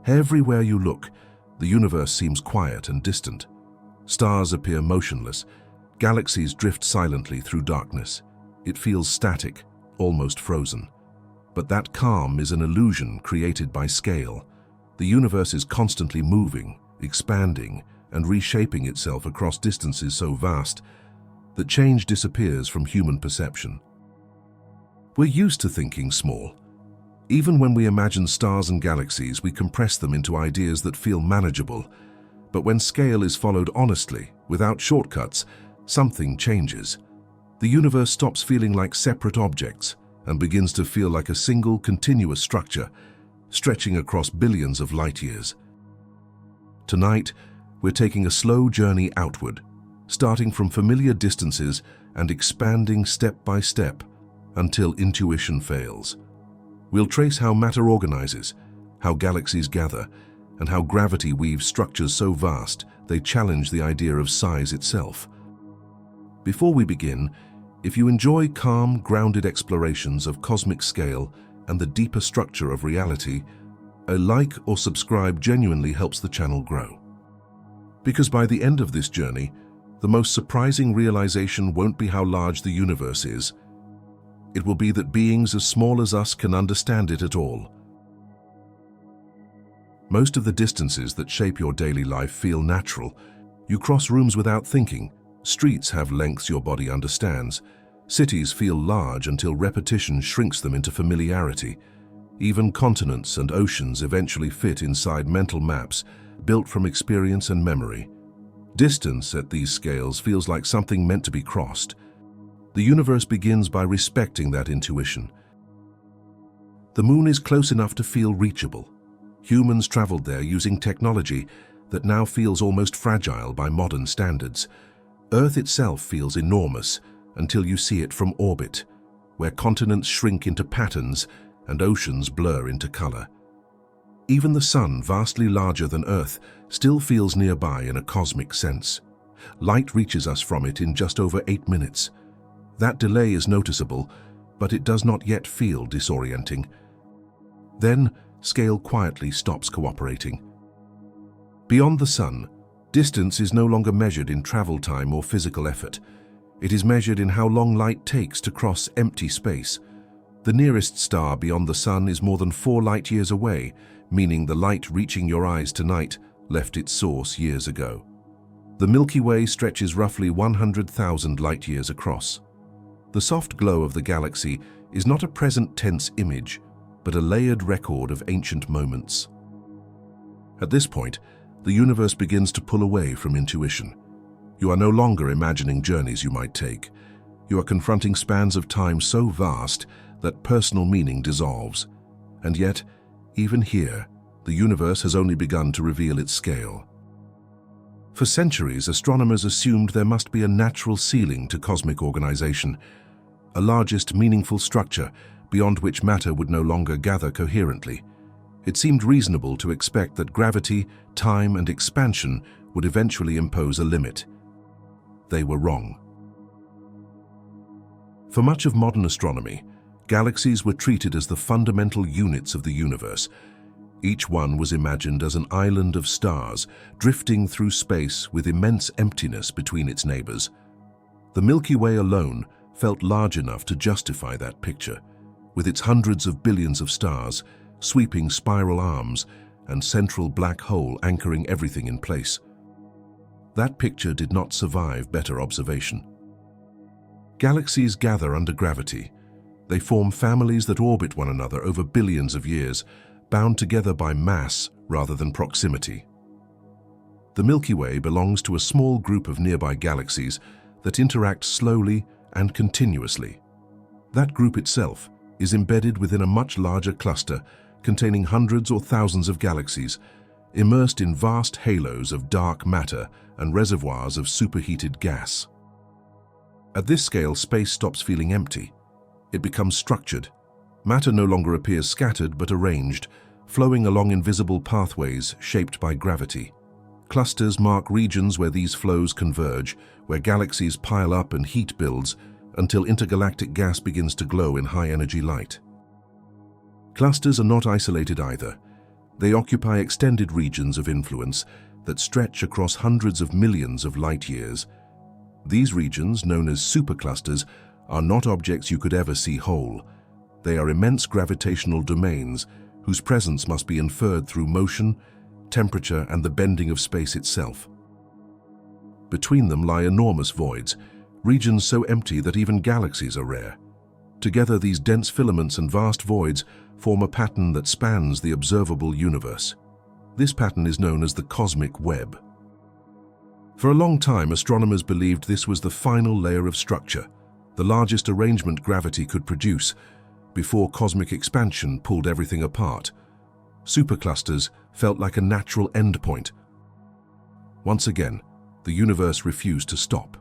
Everywhere you look, the universe seems quiet and distant. Stars appear motionless. Galaxies drift silently through darkness. It feels static, almost frozen. But that calm is an illusion created by scale. The universe is constantly moving, expanding, and reshaping itself across distances so vast that change disappears from human perception. We're used to thinking small. Even when we imagine stars and galaxies, we compress them into ideas that feel manageable. But when scale is followed honestly, without shortcuts, something changes. The universe stops feeling like separate objects and begins to feel like a single, continuous structure, stretching across billions of light years. Tonight, we're taking a slow journey outward, starting from familiar distances and expanding step by step until intuition fails. We'll trace how matter organizes, how galaxies gather, and how gravity weaves structures so vast they challenge the idea of size itself. Before we begin, if you enjoy calm, grounded explorations of cosmic scale and the deeper structure of reality, a like or subscribe genuinely helps the channel grow. Because by the end of this journey, the most surprising realization won't be how large the universe is. It will be that beings as small as us can understand it at all. Most of the distances that shape your daily life feel natural. You cross rooms without thinking. Streets have lengths your body understands. Cities feel large until repetition shrinks them into familiarity. Even continents and oceans eventually fit inside mental maps built from experience and memory. Distance at these scales feels like something meant to be crossed. The universe begins by respecting that intuition. The moon is close enough to feel reachable. Humans traveled there using technology that now feels almost fragile by modern standards. Earth itself feels enormous until you see it from orbit, where continents shrink into patterns and oceans blur into color. Even the sun, vastly larger than Earth, still feels nearby in a cosmic sense. Light reaches us from it in just over 8 minutes. That delay is noticeable, but it does not yet feel disorienting. Then, scale quietly stops cooperating. Beyond the sun, distance is no longer measured in travel time or physical effort. It is measured in how long light takes to cross empty space. The nearest star beyond the sun is more than 4 light years away, meaning the light reaching your eyes tonight left its source years ago. The Milky Way stretches roughly 100,000 light years across. The soft glow of the galaxy is not a present tense image, but a layered record of ancient moments. At this point, the universe begins to pull away from intuition. You are no longer imagining journeys you might take. You are confronting spans of time so vast that personal meaning dissolves. And yet, even here, the universe has only begun to reveal its scale. For centuries, astronomers assumed there must be a natural ceiling to cosmic organization, a largest meaningful structure beyond which matter would no longer gather coherently. It seemed reasonable to expect that gravity, time, and expansion would eventually impose a limit. They were wrong. For much of modern astronomy, galaxies were treated as the fundamental units of the universe. Each one was imagined as an island of stars, drifting through space with immense emptiness between its neighbors. The Milky Way alone felt large enough to justify that picture, with its hundreds of billions of stars, sweeping spiral arms, and central black hole anchoring everything in place. That picture did not survive better observation. Galaxies gather under gravity. They form families that orbit one another over billions of years, bound together by mass rather than proximity. The Milky Way belongs to a small group of nearby galaxies that interact slowly and continuously. That group itself is embedded within a much larger cluster containing hundreds or thousands of galaxies, immersed in vast halos of dark matter and reservoirs of superheated gas. At this scale, space stops feeling empty. It becomes structured. Matter no longer appears scattered but arranged, flowing along invisible pathways shaped by gravity. Clusters mark regions where these flows converge, where galaxies pile up and heat builds until intergalactic gas begins to glow in high-energy light. Clusters are not isolated either. They occupy extended regions of influence that stretch across hundreds of millions of light years. These regions, known as superclusters, are not objects you could ever see whole. They are immense gravitational domains whose presence must be inferred through motion, temperature, and the bending of space itself. Between them lie enormous voids, regions so empty that even galaxies are rare. Together, these dense filaments and vast voids form a pattern that spans the observable universe. This pattern is known as the cosmic web. For a long time, astronomers believed this was the final layer of structure, the largest arrangement gravity could produce, before cosmic expansion pulled everything apart. Superclusters felt like a natural endpoint. Once again, the universe refused to stop.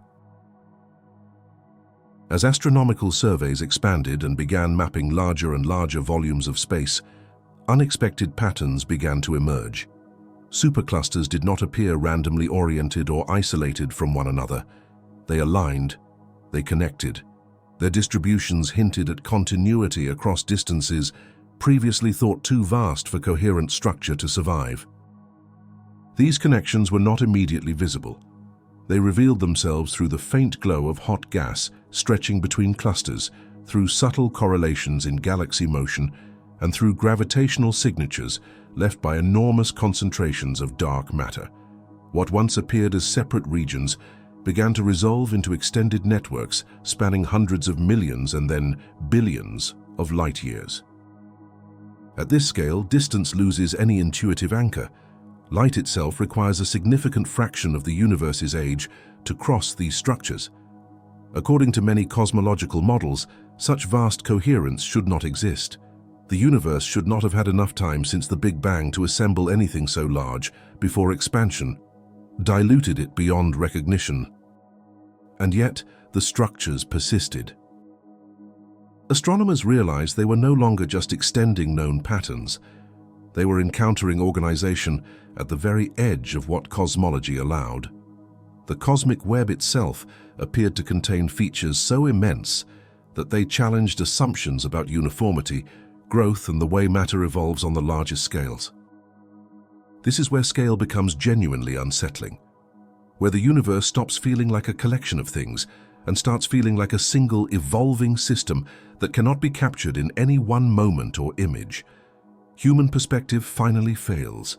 As astronomical surveys expanded and began mapping larger and larger volumes of space, unexpected patterns began to emerge. Superclusters did not appear randomly oriented or isolated from one another. They aligned, they connected. Their distributions hinted at continuity across distances previously thought too vast for coherent structure to survive. These connections were not immediately visible. They revealed themselves through the faint glow of hot gas stretching between clusters, through subtle correlations in galaxy motion, and through gravitational signatures left by enormous concentrations of dark matter. What once appeared as separate regions began to resolve into extended networks spanning hundreds of millions and then billions of light years. At this scale, distance loses any intuitive anchor. Light itself requires a significant fraction of the universe's age to cross these structures. According to many cosmological models, such vast coherence should not exist. The universe should not have had enough time since the Big Bang to assemble anything so large before expansion diluted it beyond recognition. And yet, the structures persisted. Astronomers realized they were no longer just extending known patterns. They were encountering organization at the very edge of what cosmology allowed. The cosmic web itself appeared to contain features so immense that they challenged assumptions about uniformity, growth, and the way matter evolves on the largest scales. This is where scale becomes genuinely unsettling, where the universe stops feeling like a collection of things and starts feeling like a single evolving system that cannot be captured in any one moment or image. Human perspective finally fails.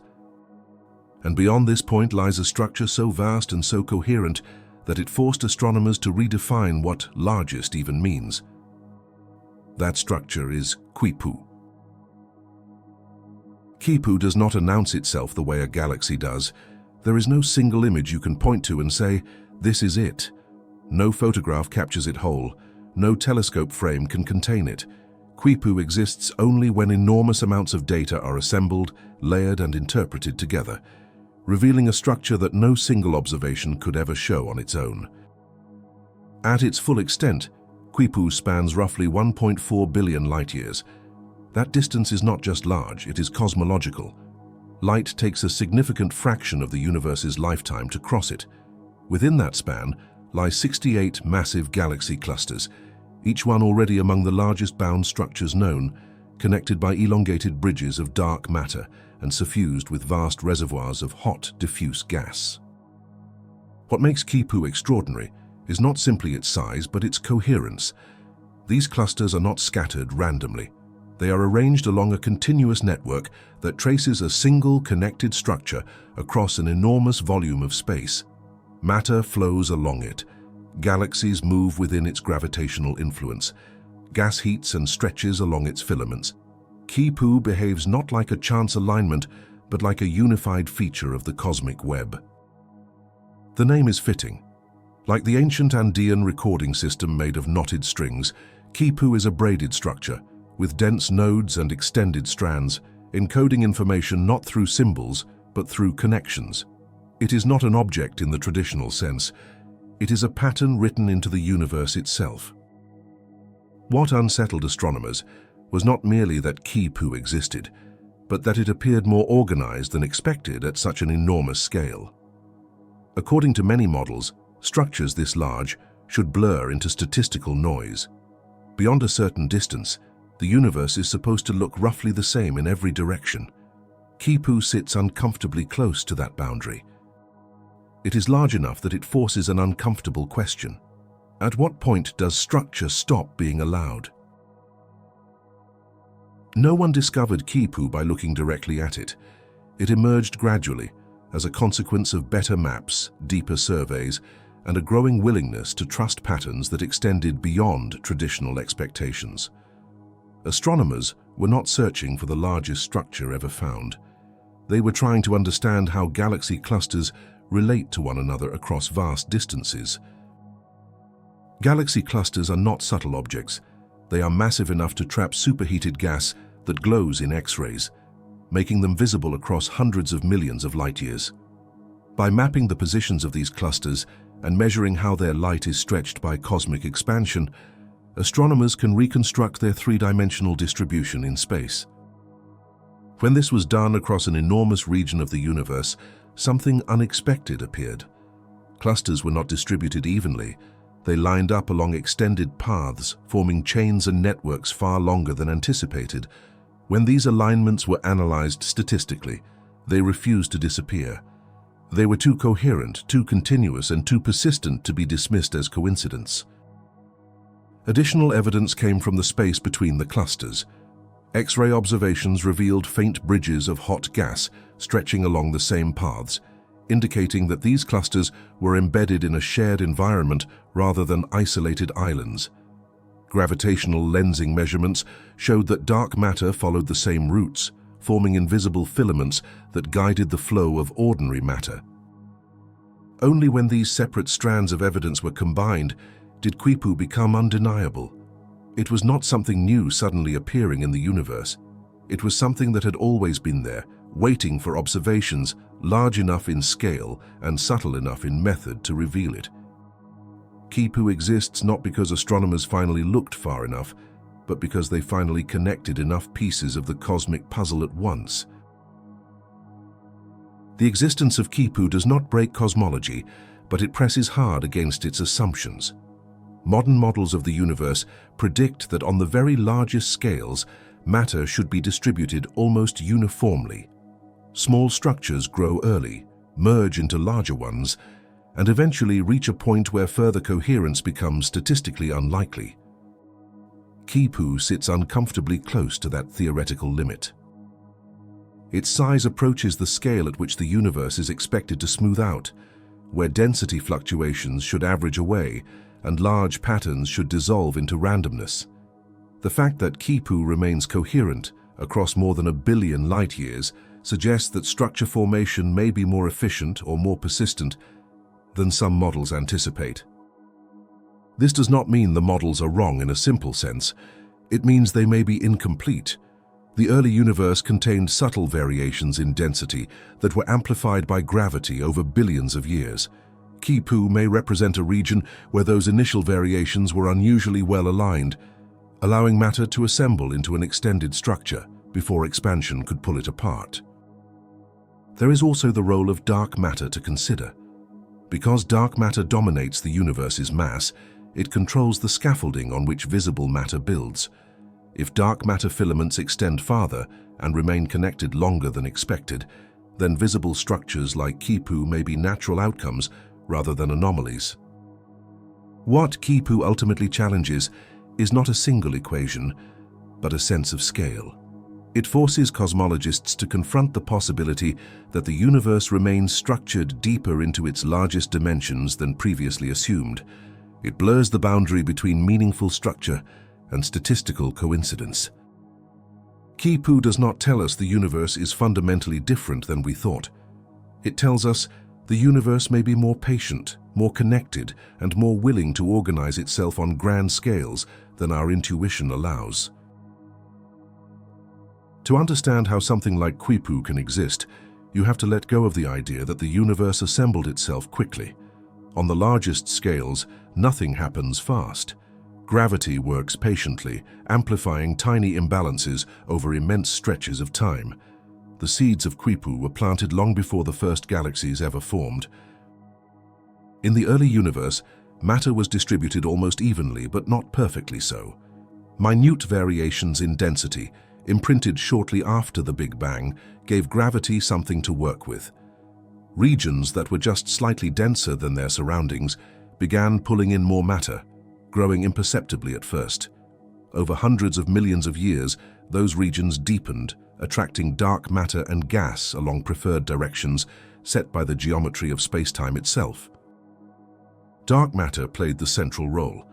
And beyond this point lies a structure so vast and so coherent that it forced astronomers to redefine what largest even means. That structure is Quipu. Quipu does not announce itself the way a galaxy does. There is no single image you can point to and say, "This is it." No photograph captures it whole. No telescope frame can contain it. Quipu exists only when enormous amounts of data are assembled, layered, and interpreted together, revealing a structure that no single observation could ever show on its own. At its full extent, Quipu spans roughly 1.4 billion light-years. That distance is not just large, it is cosmological. Light takes a significant fraction of the universe's lifetime to cross it. Within that span lie 68 massive galaxy clusters, each one already among the largest bound structures known, connected by elongated bridges of dark matter and suffused with vast reservoirs of hot, diffuse gas. What makes Quipu extraordinary is not simply its size, but its coherence. These clusters are not scattered randomly. They are arranged along a continuous network that traces a single connected structure across an enormous volume of space. Matter flows along it. Galaxies move within its gravitational influence. Gas heats and stretches along its filaments. Quipu behaves not like a chance alignment, but like a unified feature of the cosmic web. The name is fitting. Like the ancient Andean recording system made of knotted strings, Quipu is a braided structure, with dense nodes and extended strands, encoding information not through symbols, but through connections. It is not an object in the traditional sense. It is a pattern written into the universe itself. What unsettled astronomers was not merely that Quipu existed, but that it appeared more organized than expected at such an enormous scale. According to many models, structures this large should blur into statistical noise. Beyond a certain distance, the universe is supposed to look roughly the same in every direction. Quipu sits uncomfortably close to that boundary. It is large enough that it forces an uncomfortable question. At what point does structure stop being allowed? No one discovered Quipu by looking directly at it. It emerged gradually as a consequence of better maps, deeper surveys, and a growing willingness to trust patterns that extended beyond traditional expectations. Astronomers were not searching for the largest structure ever found. They were trying to understand how galaxy clusters relate to one another across vast distances. Galaxy clusters are not subtle objects. They are massive enough to trap superheated gas that glows in X-rays, making them visible across hundreds of millions of light-years. By mapping the positions of these clusters and measuring how their light is stretched by cosmic expansion, astronomers can reconstruct their three-dimensional distribution in space. When this was done across an enormous region of the universe, something unexpected appeared. Clusters were not distributed evenly. They lined up along extended paths, forming chains and networks far longer than anticipated. When these alignments were analyzed statistically, they refused to disappear. They were too coherent, too continuous, and too persistent to be dismissed as coincidence. Additional evidence came from the space between the clusters. X-ray observations revealed faint bridges of hot gas stretching along the same paths, indicating that these clusters were embedded in a shared environment rather than isolated islands. Gravitational lensing measurements showed that dark matter followed the same routes, forming invisible filaments that guided the flow of ordinary matter. Only when these separate strands of evidence were combined did Quipu become undeniable. It was not something new suddenly appearing in the universe. It was something that had always been there, waiting for observations large enough in scale and subtle enough in method to reveal it. Quipu exists not because astronomers finally looked far enough, but because they finally connected enough pieces of the cosmic puzzle at once. The existence of Quipu does not break cosmology, but it presses hard against its assumptions. Modern models of the universe predict that on the very largest scales, matter should be distributed almost uniformly. Small structures grow early, merge into larger ones, and eventually reach a point where further coherence becomes statistically unlikely. Quipu sits uncomfortably close to that theoretical limit. Its size approaches the scale at which the universe is expected to smooth out, where density fluctuations should average away and large patterns should dissolve into randomness. The fact that Quipu remains coherent across more than 1 billion light-years suggests that structure formation may be more efficient or more persistent than some models anticipate. This does not mean the models are wrong in a simple sense. It means they may be incomplete. The early universe contained subtle variations in density that were amplified by gravity over billions of years. Quipu may represent a region where those initial variations were unusually well aligned, allowing matter to assemble into an extended structure before expansion could pull it apart. There is also the role of dark matter to consider. Because dark matter dominates the universe's mass, it controls the scaffolding on which visible matter builds. If dark matter filaments extend farther and remain connected longer than expected, then visible structures like Quipu may be natural outcomes rather than anomalies. What Quipu ultimately challenges is not a single equation, but a sense of scale. It forces cosmologists to confront the possibility that the universe remains structured deeper into its largest dimensions than previously assumed. It blurs the boundary between meaningful structure and statistical coincidence. Quipu does not tell us the universe is fundamentally different than we thought. It tells us the universe may be more patient, more connected, and more willing to organize itself on grand scales than our intuition allows. To understand how something like Quipu can exist, you have to let go of the idea that the universe assembled itself quickly. On the largest scales, nothing happens fast. Gravity works patiently, amplifying tiny imbalances over immense stretches of time. The seeds of Quipu were planted long before the first galaxies ever formed. In the early universe, matter was distributed almost evenly, but not perfectly so. Minute variations in density, imprinted shortly after the Big Bang, gave gravity something to work with. Regions that were just slightly denser than their surroundings began pulling in more matter, growing imperceptibly at first. Over hundreds of millions of years, those regions deepened, attracting dark matter and gas along preferred directions set by the geometry of space-time itself. Dark matter played the central role.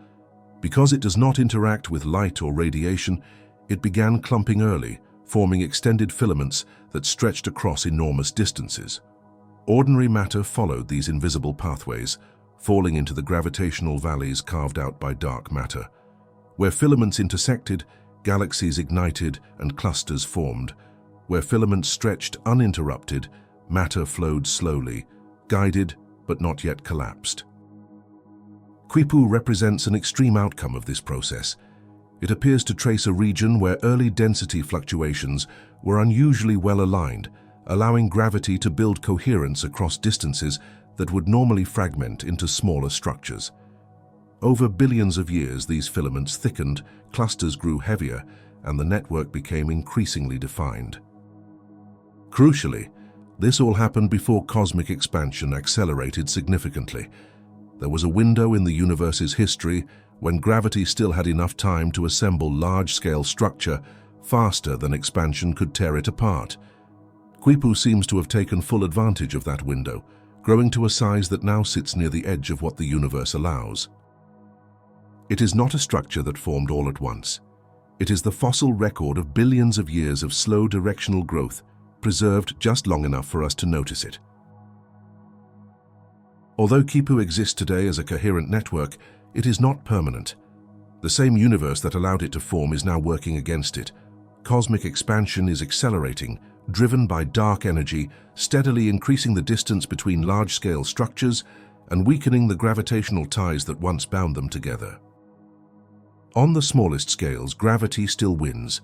Because it does not interact with light or radiation, it began clumping early, forming extended filaments that stretched across enormous distances. Ordinary matter followed these invisible pathways, falling into the gravitational valleys carved out by dark matter. Where filaments intersected, galaxies ignited and clusters formed. Where filaments stretched uninterrupted, matter flowed slowly, guided but not yet collapsed. Quipu represents an extreme outcome of this process. It appears to trace a region where early density fluctuations were unusually well aligned, allowing gravity to build coherence across distances that would normally fragment into smaller structures. Over billions of years, these filaments thickened, clusters grew heavier, and the network became increasingly defined. Crucially, this all happened before cosmic expansion accelerated significantly. There was a window in the universe's history when gravity still had enough time to assemble large-scale structure faster than expansion could tear it apart. Quipu seems to have taken full advantage of that window, growing to a size that now sits near the edge of what the universe allows. It is not a structure that formed all at once. It is the fossil record of billions of years of slow directional growth, preserved just long enough for us to notice it. Although Quipu exists today as a coherent network, it is not permanent. The same universe that allowed it to form is now working against it. Cosmic expansion is accelerating, driven by dark energy, steadily increasing the distance between large-scale structures and weakening the gravitational ties that once bound them together. On the smallest scales, gravity still wins.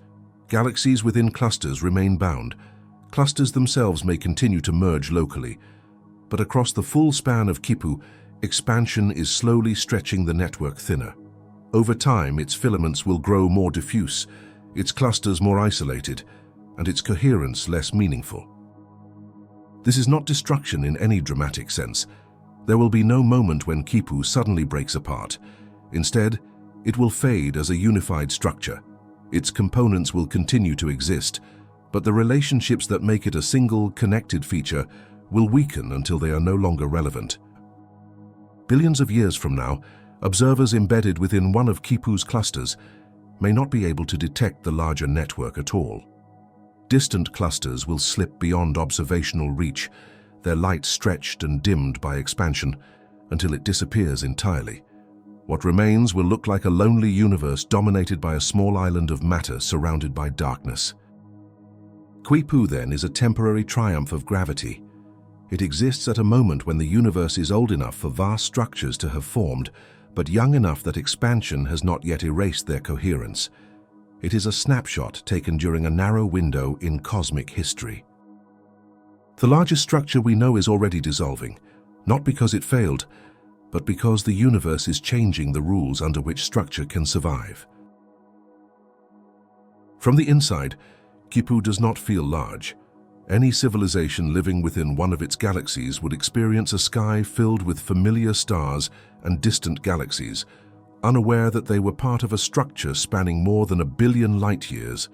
Galaxies within clusters remain bound. Clusters themselves may continue to merge locally, but across the full span of Quipu, expansion is slowly stretching the network thinner. Over time, its filaments will grow more diffuse, its clusters more isolated, and its coherence less meaningful. This is not destruction in any dramatic sense. There will be no moment when Quipu suddenly breaks apart. Instead, it will fade as a unified structure. Its components will continue to exist, but the relationships that make it a single, connected feature will weaken until they are no longer relevant. Billions of years from now, observers embedded within one of Quipu's clusters may not be able to detect the larger network at all. Distant clusters will slip beyond observational reach, their light stretched and dimmed by expansion until it disappears entirely. What remains will look like a lonely universe dominated by a small island of matter surrounded by darkness. Quipu, then, is a temporary triumph of gravity. It exists at a moment when the universe is old enough for vast structures to have formed, but young enough that expansion has not yet erased their coherence. It is a snapshot taken during a narrow window in cosmic history. The largest structure we know is already dissolving, not because it failed, but because the universe is changing the rules under which structure can survive. From the inside, Quipu does not feel large. Any civilization living within one of its galaxies would experience a sky filled with familiar stars and distant galaxies, unaware that they were part of a structure spanning more than 1 billion light-years.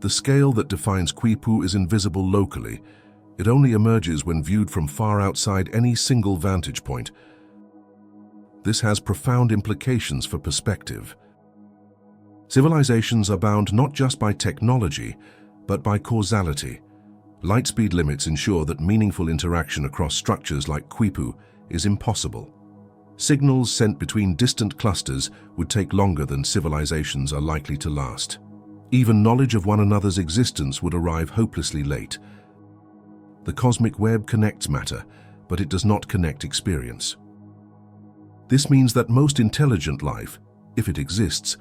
The scale that defines Quipu is invisible locally. It only emerges when viewed from far outside any single vantage point. This has profound implications for perspective. Civilizations are bound not just by technology, but by causality. Light speed limits ensure that meaningful interaction across structures like Quipu is impossible. Signals sent between distant clusters would take longer than civilizations are likely to last. Even knowledge of one another's existence would arrive hopelessly late. The cosmic web connects matter, but it does not connect experience. This means that most intelligent life, if it exists,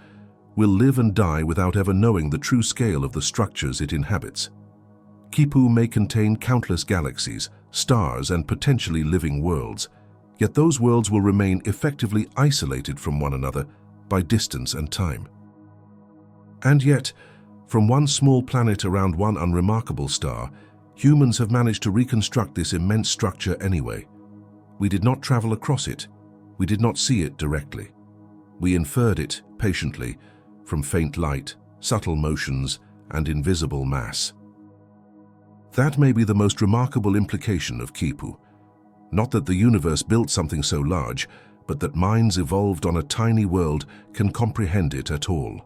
will live and die without ever knowing the true scale of the structures it inhabits. Quipu may contain countless galaxies, stars, and potentially living worlds, yet those worlds will remain effectively isolated from one another by distance and time. And yet, From one small planet around one unremarkable star, humans have managed to reconstruct this immense structure anyway. We did not travel across it. We did not see it directly. We inferred it patiently from faint light, subtle motions, and invisible mass. That may be the most remarkable implication of Quipu. Not that the universe built something so large, but that minds evolved on a tiny world can comprehend it at all.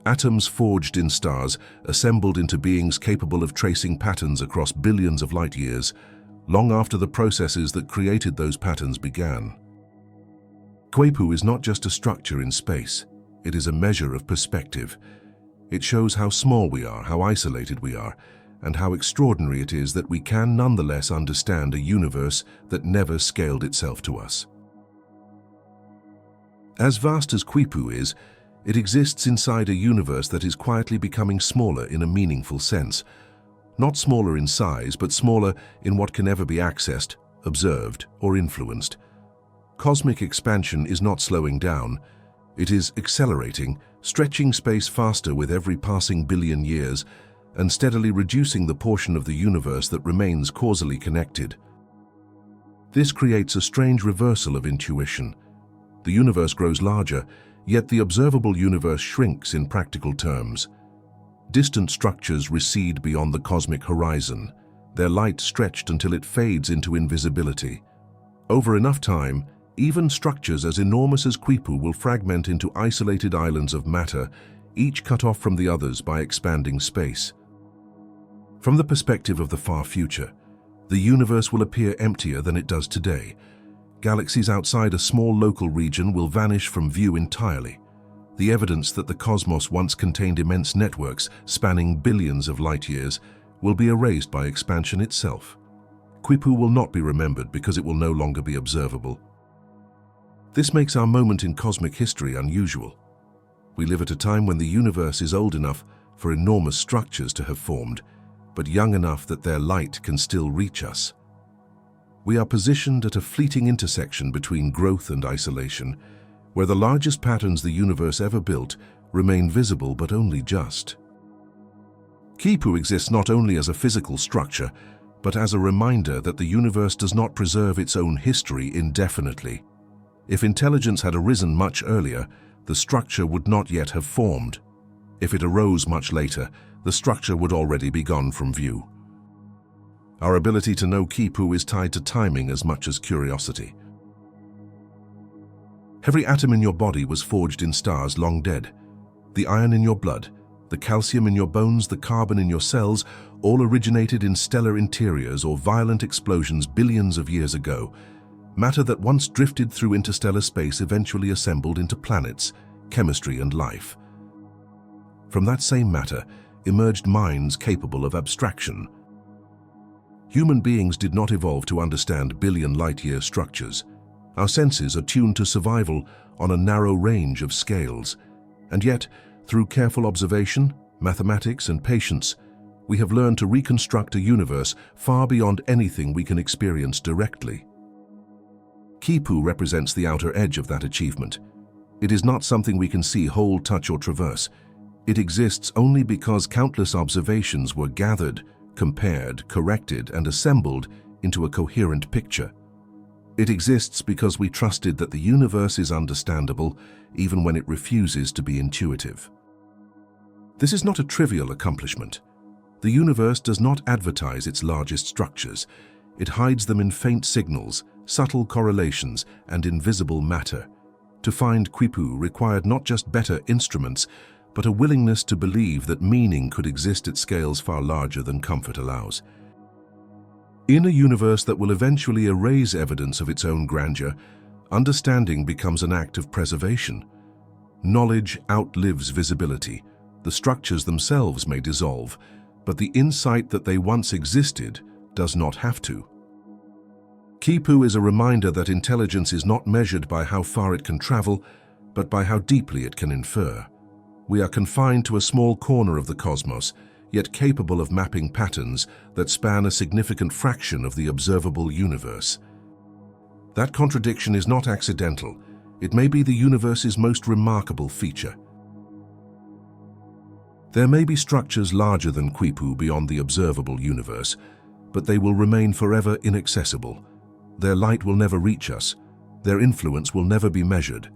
Atoms forged in stars, assembled into beings capable of tracing patterns across billions of light years, long after the processes that created those patterns began. Quipu is not just a structure in space. It is a measure of perspective. It shows how small we are, how isolated we are, and how extraordinary it is that we can nonetheless understand a universe that never scaled itself to us. As vast as Quipu is, it exists inside a universe that is quietly becoming smaller in a meaningful sense. Not smaller in size, but smaller in what can never be accessed, observed, or influenced. Cosmic expansion is not slowing down. It is accelerating, stretching space faster with every passing billion years, and steadily reducing the portion of the universe that remains causally connected. This creates a strange reversal of intuition. The universe grows larger, yet the observable universe shrinks in practical terms. Distant structures recede beyond the cosmic horizon, their light stretched until it fades into invisibility. Over enough time, even structures as enormous as Quipu will fragment into isolated islands of matter, each cut off from the others by expanding space. From the perspective of the far future, the universe will appear emptier than it does today. Galaxies outside a small local region will vanish from view entirely. The evidence that the cosmos once contained immense networks spanning billions of light years will be erased by expansion itself. Quipu will not be remembered because it will no longer be observable. This makes our moment in cosmic history unusual. We live at a time when the universe is old enough for enormous structures to have formed, but young enough that their light can still reach us. We are positioned at a fleeting intersection between growth and isolation, where the largest patterns the universe ever built remain visible but only just. Quipu exists not only as a physical structure, but as a reminder that the universe does not preserve its own history indefinitely. If intelligence had arisen much earlier, the structure would not yet have formed. If it arose much later, the structure would already be gone from view. Our ability to know Quipu is tied to timing as much as curiosity. Every atom in your body was forged in stars long dead. The iron in your blood, the calcium in your bones, the carbon in your cells, all originated in stellar interiors or violent explosions billions of years ago. Matter that once drifted through interstellar space eventually assembled into planets, chemistry, and life. From that same matter emerged minds capable of abstraction. Human beings did not evolve to understand billion light-year structures. Our senses are tuned to survival on a narrow range of scales. And yet, through careful observation, mathematics, and patience, we have learned to reconstruct a universe far beyond anything we can experience directly. Quipu represents the outer edge of that achievement. It is not something we can see, hold, touch, or traverse. It exists only because countless observations were gathered, compared, corrected, and assembled into a coherent picture. It exists because we trusted that the universe is understandable even when it refuses to be intuitive. This is not a trivial accomplishment. The universe does not advertise its largest structures. It hides them in faint signals, subtle correlations, and invisible matter. To find Quipu required not just better instruments, but a willingness to believe that meaning could exist at scales far larger than comfort allows. In a universe that will eventually erase evidence of its own grandeur, understanding becomes an act of preservation. Knowledge outlives visibility. The structures themselves may dissolve, but the insight that they once existed does not have to. Quipu is a reminder that intelligence is not measured by how far it can travel, but by how deeply it can infer. We are confined to a small corner of the cosmos, yet capable of mapping patterns that span a significant fraction of the observable universe. That contradiction is not accidental. It may be the universe's most remarkable feature. There may be structures larger than Quipu beyond the observable universe, but they will remain forever inaccessible. Their light will never reach us. Their influence will never be measured.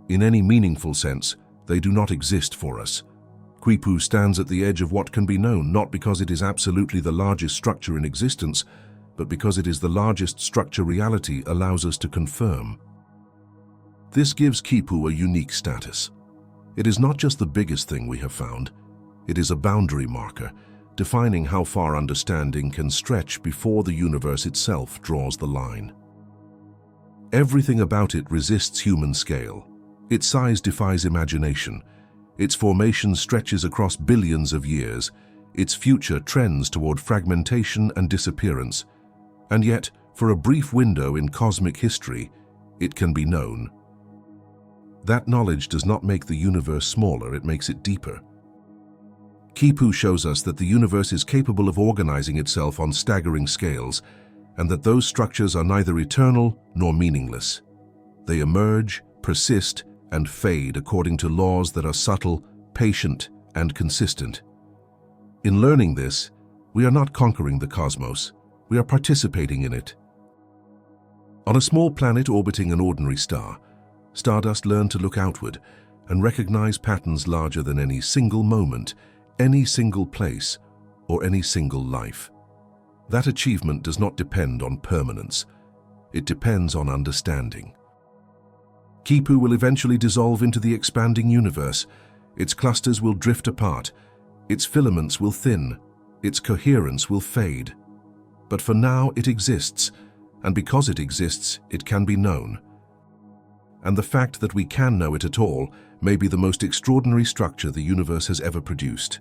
In any meaningful sense, they do not exist for us. Quipu stands at the edge of what can be known, not because it is absolutely the largest structure in existence, but because it is the largest structure reality allows us to confirm. This gives Quipu a unique status. It is not just the biggest thing we have found. It is a boundary marker, defining how far understanding can stretch before the universe itself draws the line. Everything about it resists human scale. Its size defies imagination. Its formation stretches across billions of years. Its future trends toward fragmentation and disappearance. And yet, for a brief window in cosmic history, it can be known. That knowledge does not make the universe smaller, it makes it deeper. Quipu shows us that the universe is capable of organizing itself on staggering scales, and that those structures are neither eternal nor meaningless. They emerge, persist, and fade according to laws that are subtle, patient, and consistent. In learning this, we are not conquering the cosmos, we are participating in it. On a small planet orbiting an ordinary star, Stardust learned to look outward and recognize patterns larger than any single moment, any single place, or any single life. That achievement does not depend on permanence. It depends on understanding. Quipu will eventually dissolve into the expanding universe. Its clusters will drift apart. Its filaments will thin. Its coherence will fade. But for now, it exists, and because it exists, it can be known. And the fact that we can know it at all may be the most extraordinary structure the universe has ever produced.